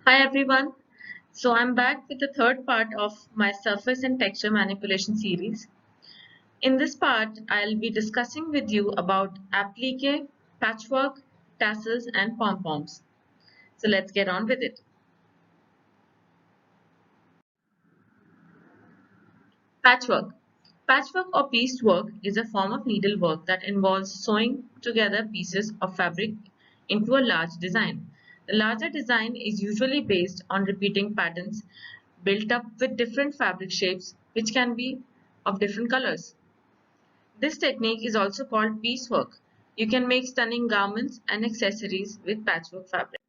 Hi everyone. So I'm back with the third part of my surface and texture manipulation series. In this part, I'll be discussing with you about applique, patchwork, tassels and pom-poms. So let's get on with it. Patchwork. Patchwork or piecework is a form of needlework that involves sewing together pieces of fabric into a large design. The larger design is usually based on repeating patterns built up with different fabric shapes which can be of different colors. This technique is also called piecework. You can make stunning garments and accessories with patchwork fabric.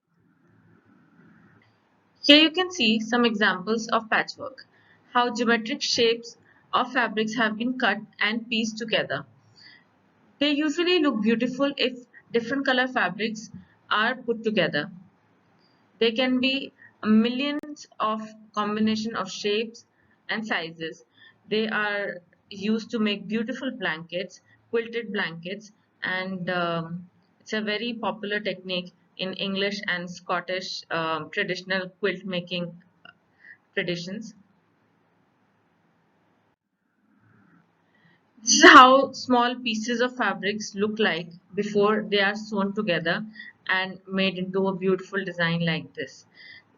Here you can see some examples of patchwork, how geometric shapes of fabrics have been cut and pieced together. They usually look beautiful if different color fabrics are put together. There can be millions of combination of shapes and sizes. They are used to make beautiful blankets, quilted blankets, and it's a very popular technique in English and Scottish traditional quilt making traditions. This is how small pieces of fabrics look like before they are sewn together and made into a beautiful design like this.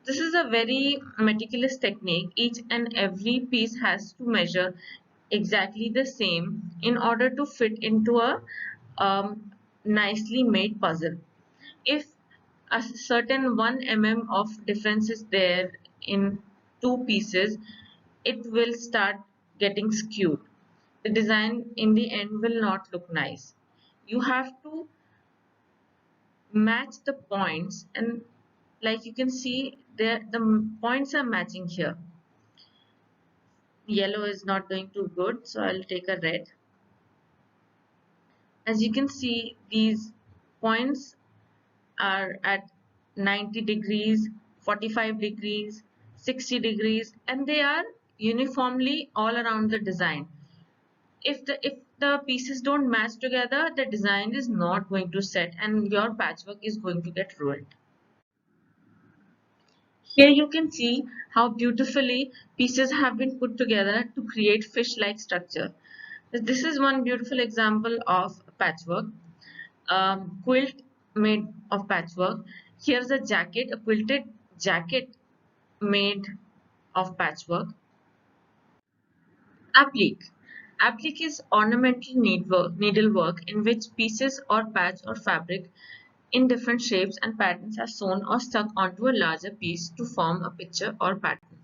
This is a very meticulous technique. Each and every piece has to measure exactly the same in order to fit into a nicely made puzzle. If a certain 1 mm of difference is there in two pieces, it will start getting skewed. The design in the end will not look nice. You have to match the points, and like you can see there the points are matching here. Yellow is not doing too good, so I'll take a red. As you can see, these points are at 90 degrees, 45 degrees, 60 degrees, and they are uniformly all around the design. If the pieces don't match together, the design is not going to set and your patchwork is going to get ruined. Here you can see how beautifully pieces have been put together to create fish-like structure. This is one beautiful example of patchwork. Quilt made of patchwork. Here's a jacket, a quilted jacket made of patchwork. Applique. Applique is ornamental needlework in which pieces or patch or fabric in different shapes and patterns are sewn or stuck onto a larger piece to form a picture or pattern.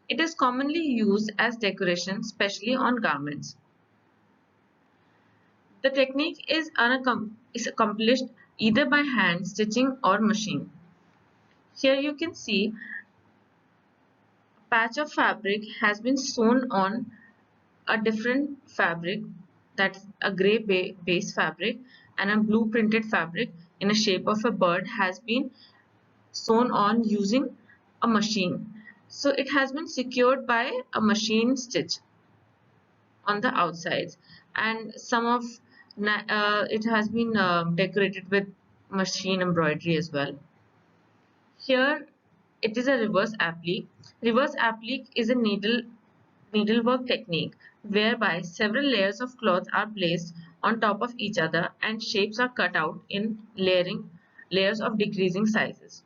It is commonly used as decoration, especially on garments. The technique is accomplished either by hand stitching or machine. Here you can see a patch of fabric has been sewn on a different fabric, that's a gray base fabric, and a blue printed fabric in a shape of a bird has been sewn on using a machine. So it has been secured by a machine stitch on the outsides, and some of it has been decorated with machine embroidery as well. Here it is a reverse applique. Reverse applique is a needlework technique whereby several layers of cloth are placed on top of each other and shapes are cut out in layers of decreasing sizes.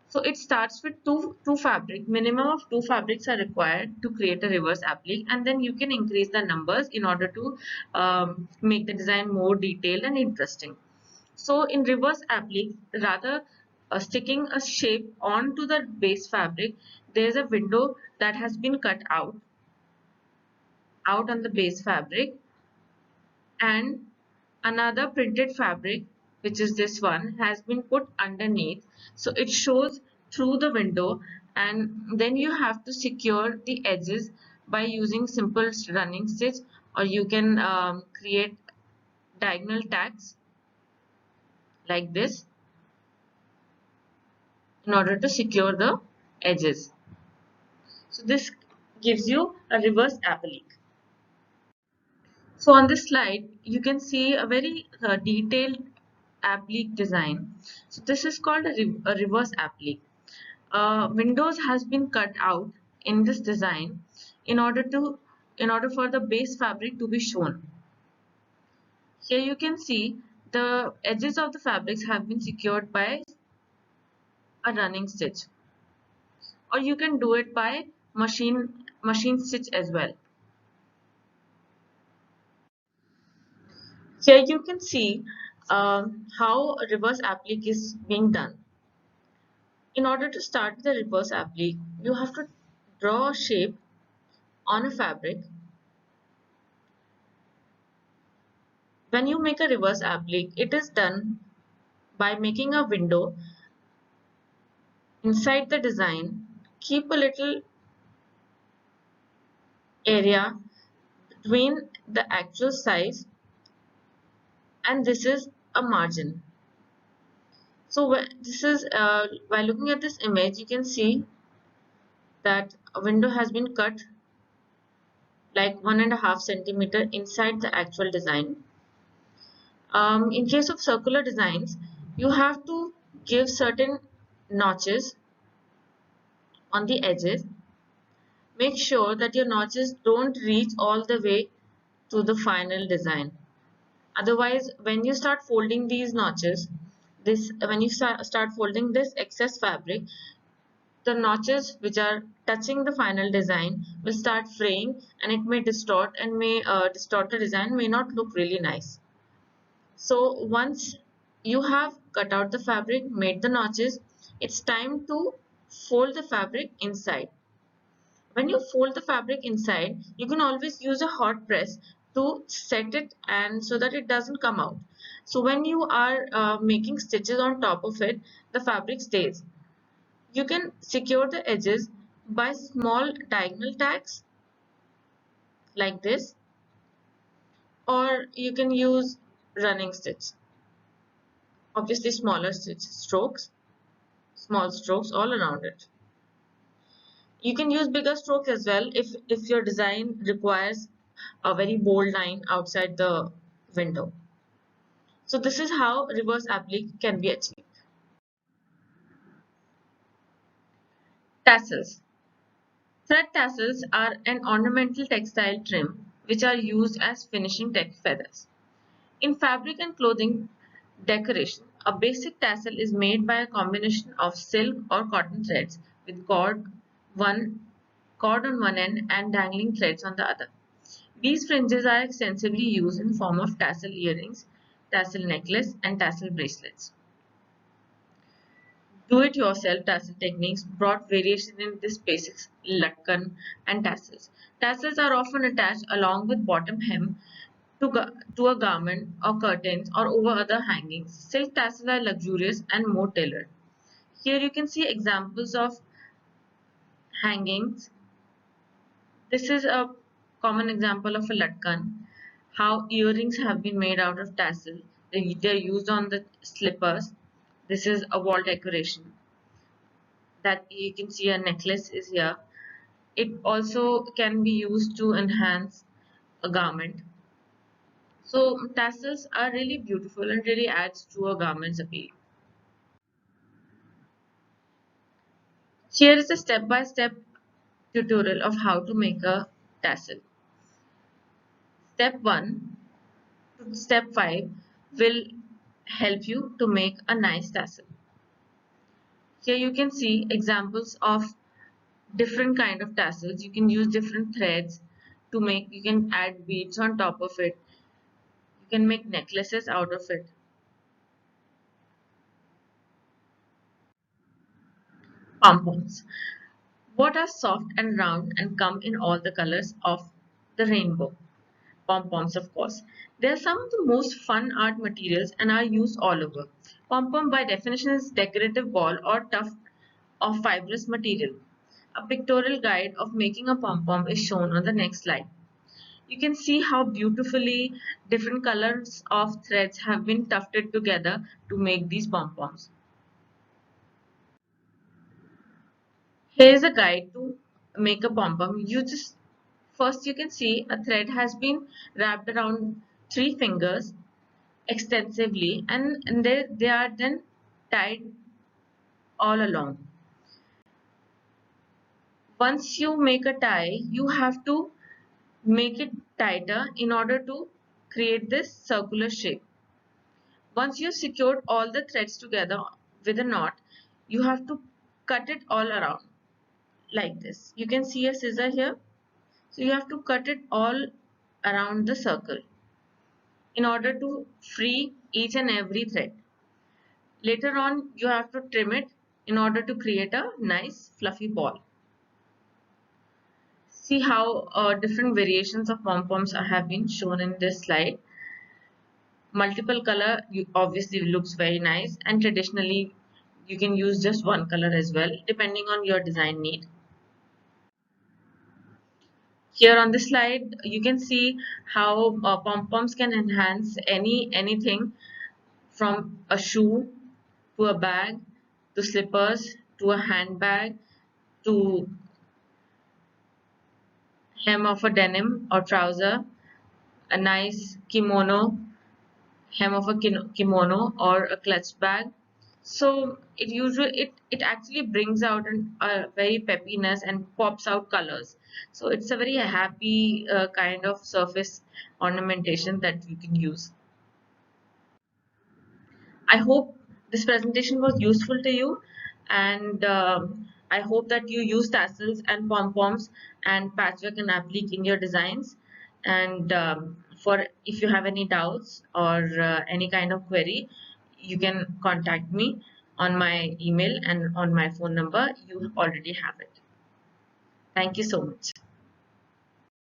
So it starts with two fabric. Minimum of two fabrics are required to create a reverse applique, and then you can increase the numbers in order to make the design more detailed and interesting. So in reverse applique, rather sticking a shape onto the base fabric, there is a window that has been cut out on the base fabric, and another printed fabric, which is this one, has been put underneath, so it shows through the window, and then you have to secure the edges by using simple running stitch, or you can create diagonal tacks like this in order to secure the edges. So this gives you a reverse applique. So on this slide, you can see a very detailed applique design. So this is called a reverse applique. windows has been cut out in this design in order to in order for the base fabric to be shown. Here you can see the edges of the fabrics have been secured by a running stitch, or you can do it by machine stitch as well. Here you can see how reverse applique is being done. In order to start the reverse applique, you have to draw a shape on a fabric. When you make a reverse applique, it is done by making a window inside the design. Keep a little area between the actual size, and this is a margin. So this is by looking at this image, you can see that a window has been cut like 1.5 centimeter inside the actual design. In case of circular designs, you have to give certain notches on the edges. Make sure that your notches don't reach all the way to the final design. Otherwise, when you start folding these notches, when you start folding this excess fabric, the notches which are touching the final design will start fraying, and it may distort and may distort the design, may not look really nice. So once you have cut out the fabric, made the notches, it's time to fold the fabric inside. When you fold the fabric inside, you can always use a hot press to set it and so that it doesn't come out. So when you are making stitches on top of it, the fabric stays. You can secure the edges by small diagonal tags like this, or you can use running stitch. Obviously smaller small strokes all around it. You can use bigger strokes as well if your design requires a very bold line outside the window. So this is how reverse applique can be achieved. Tassels. Thread tassels are an ornamental textile trim which are used as finishing feathers. In fabric and clothing decoration, a basic tassel is made by a combination of silk or cotton threads with one cord on one end and dangling threads on the other. These fringes are extensively used in form of tassel earrings, tassel necklace, and tassel bracelets. Do-it-yourself tassel techniques brought variation in this basics latkan and tassels. Tassels are often attached along with bottom hem to a garment or curtains or over other hangings. Silk tassels are luxurious and more tailored. Here you can see examples of hangings. This is a common example of a latkan. How earrings have been made out of tassel. They're used on the slippers. This is a wall decoration. That you can see a necklace is here. It also can be used to enhance a garment. So tassels are really beautiful and really adds to a garment's appeal. Here is a step-by-step tutorial of how to make a tassel. Step 1 to step 5 will help you to make a nice tassel. Here you can see examples of different kind of tassels. You can use different threads to make, you can add beads on top of it. You can make necklaces out of it. Pom-poms. What are soft and round and come in all the colors of the rainbow? Pom-poms, of course. They are some of the most fun art materials and are used all over. Pom-pom by definition is decorative ball or tuft of fibrous material. A pictorial guide of making a pom-pom is shown on the next slide. You can see how beautifully different colors of threads have been tufted together to make these pom-poms. Here is a guide to make a pom-pom. First you can see a thread has been wrapped around 3 fingers extensively, and they are then tied all along. Once you make a tie, you have to make it tighter in order to create this circular shape. Once you've secured all the threads together with a knot, you have to cut it all around like this. You can see a scissor here. So you have to cut it all around the circle in order to free each and every thread. Later on, you have to trim it in order to create a nice fluffy ball. See how different variations of pom-poms have been shown in this slide. Multiple color obviously looks very nice, and traditionally you can use just one color as well depending on your design need. Here on this slide you can see how pom-poms can enhance anything from a shoe to a bag to slippers to a handbag to hem of a denim or trouser, a nice hem of a kimono or a clutch bag. So it actually brings out a very peppiness and pops out colors. So it's a very happy kind of surface ornamentation that you can use. I hope this presentation was useful to you, and I hope that you use tassels and pom-poms and patchwork and applique in your designs. And for if you have any doubts or any kind of query, you can contact me on my email and on my phone number. You already have it. Thank you so much.